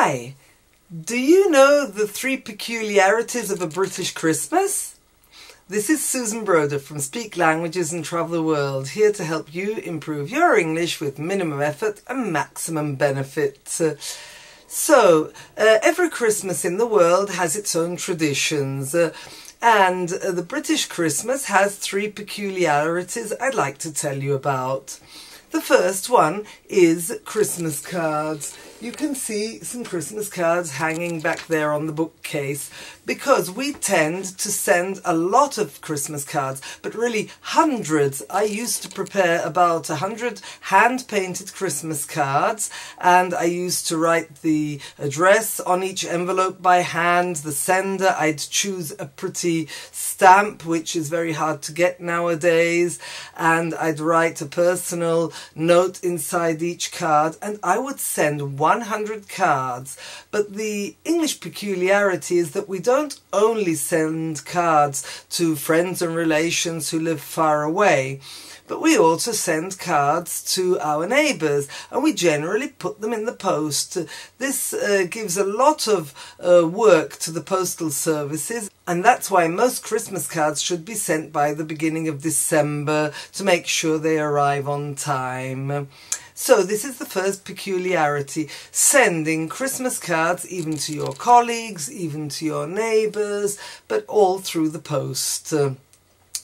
Hi! Do you know the 3 peculiarities of a British Christmas? This is Susan Broder from Speak Languages and Travel the World, here to help you improve your English with minimum effort and maximum benefit. Every Christmas in the world has its own traditions, and the British Christmas has 3 peculiarities I'd like to tell you about. The first one is Christmas cards. You can see some Christmas cards hanging back there on the bookcase because we tend to send a lot of Christmas cards, but really hundreds. I used to prepare about 100 hand-painted Christmas cards, and I used to write the address on each envelope by hand, the sender. I'd choose a pretty stamp, which is very hard to get nowadays, and I'd write a personal note inside each card, and I would send 100 cards. But the English peculiarity is that we don't only send cards to friends and relations who live far away, but we also send cards to our neighbours, and we generally put them in the post. This gives a lot of work to the postal services, and that's why most Christmas cards should be sent by the beginning of December to make sure they arrive on time. So this is the first peculiarity, sending Christmas cards even to your colleagues, even to your neighbours, but all through the post.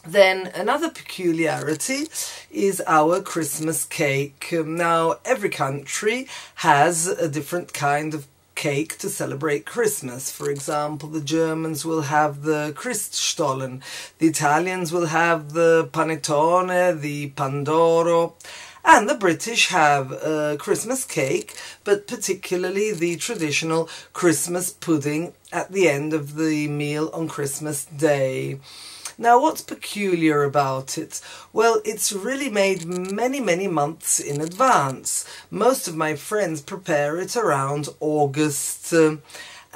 Then another peculiarity is our Christmas cake. Now, every country has a different kind of cake to celebrate Christmas. For example, the Germans will have the Christstollen, the Italians will have the panettone, the pandoro, and the British have a Christmas cake, but particularly the traditional Christmas pudding at the end of the meal on Christmas Day. Now, what's peculiar about it? Well, it's really made many months in advance. Most of my friends prepare it around August.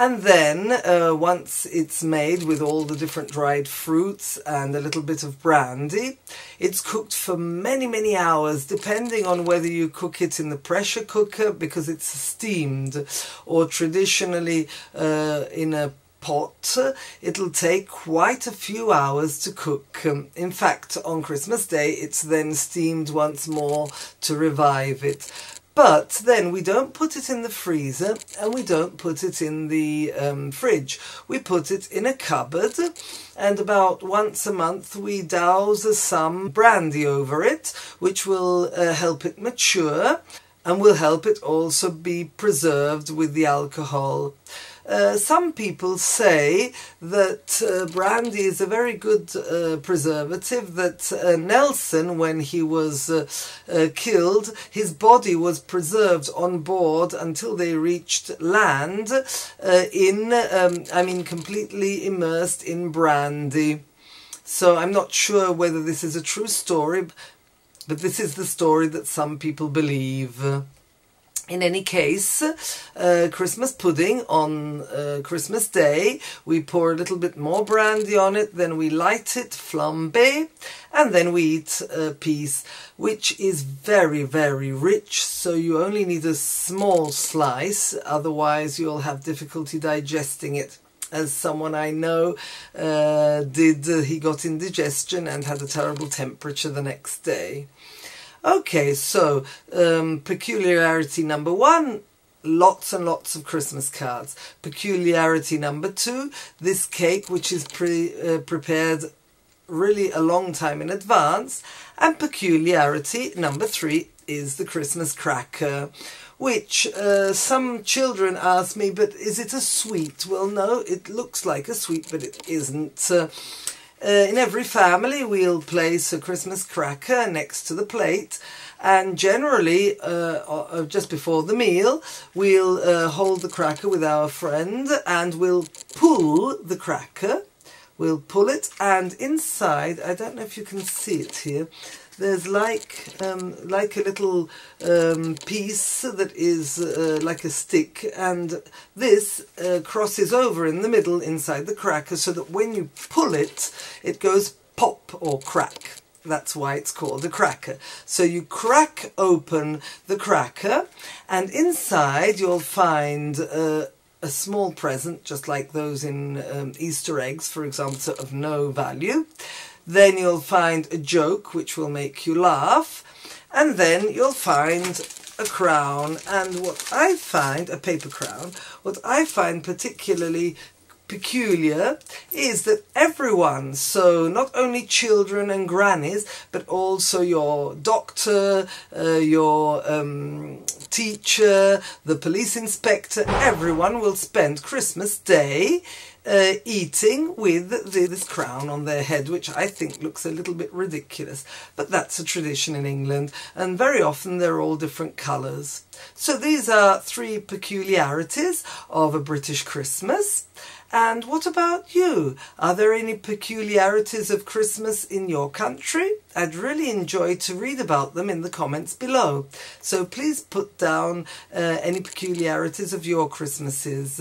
And then, once it's made with all the different dried fruits and a little bit of brandy, it's cooked for many hours, depending on whether you cook it in the pressure cooker because it's steamed, or traditionally in a pot. It'll take quite a few hours to cook. In fact, on Christmas Day, it's then steamed once more to revive it. But then we don't put it in the freezer and we don't put it in the fridge. We put it in a cupboard, and about once a month we douse some brandy over it, which will help it mature and will help it also be preserved with the alcohol. Some people say that brandy is a very good preservative, that Nelson, when he was killed, his body was preserved on board until they reached land completely immersed in brandy. So I'm not sure whether this is a true story, but this is the story that some people believe. In any case, Christmas pudding on Christmas Day, we pour a little bit more brandy on it, then we light it, flambé, and then we eat a piece, which is very rich, so you only need a small slice, otherwise you'll have difficulty digesting it. As someone I know did, he got indigestion and had a terrible temperature the next day. Okay, so peculiarity number 1, lots and lots of Christmas cards. Peculiarity number 2, this cake, which is prepared really a long time in advance. And peculiarity number 3 is the Christmas cracker, which some children ask me, but is it a sweet? Well, no, it looks like a sweet, but it isn't. In every family we'll place a Christmas cracker next to the plate, and generally just before the meal we'll hold the cracker with our friend and we'll pull the cracker. We'll pull it, and inside, I don't know if you can see it here, there's like a little piece that is like a stick, and this crosses over in the middle inside the cracker so that when you pull it, it goes pop or crack. That's why it's called a cracker. So you crack open the cracker, and inside you'll find a small present, just like those in Easter eggs, for example, so of no value. Then you'll find a joke which will make you laugh, and then you'll find a crown. And what I find, a paper crown, what I find particularly peculiar is that everyone, so not only children and grannies, but also your doctor, your teacher, the police inspector, everyone will spend Christmas Day eating with this crown on their head, which I think looks a little bit ridiculous. But that's a tradition in England, and very often they're all different colours. So these are 3 peculiarities of a British Christmas. And what about you? Are there any peculiarities of Christmas in your country? I'd really enjoy to read about them in the comments below. So please put down any peculiarities of your Christmases.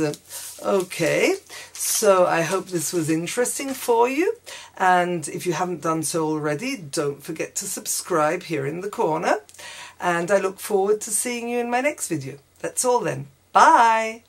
Okay, so I hope this was interesting for you. And if you haven't done so already, don't forget to subscribe here in the corner. And I look forward to seeing you in my next video. That's all then. Bye!